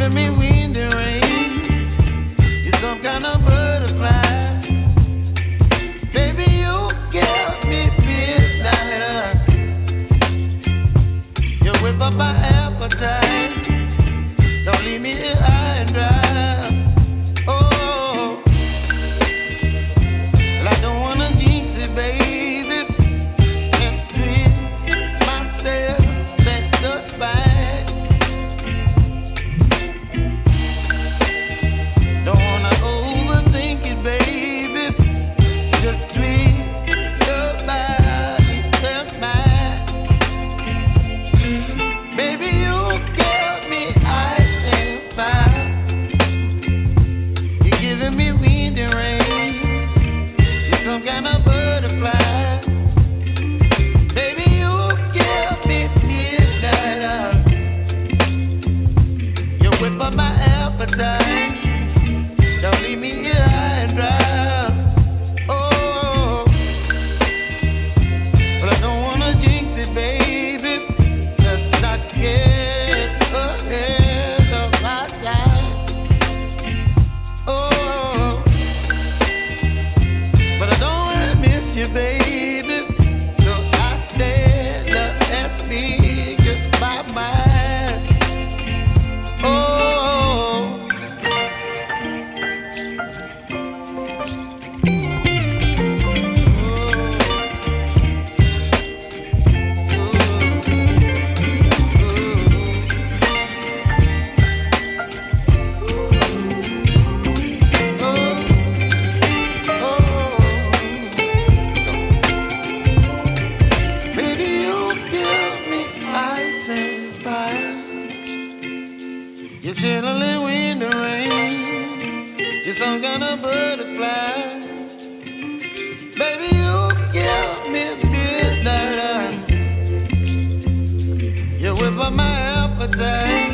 giving me wind and rain. You're some kind of butterfly. Baby, you give me midnight. You whip up my appetite. Don't leave me here high and dry. Oh, well, I don't wanna jinx it, baby, and twist myself at the spine. Don't wanna overthink it, baby. It's just twist your body and mine. Baby, you give me ice and fire. You're giving me wind and rain. You're some kind of butterfly. Baby, you give me midnight. You whip up my appetite. Don't leave me here high and dry. Oh, but I don't wanna jinx it, baby. Let's not get ahead of my time. Oh, but I don't wanna miss you, baby. So I stand up and speak my mind. Oh. Baby, you give me ice and fire. You're chilling wind and rain. You're some kind of butterfly. Baby, you give me midnight. You whip up my appetite.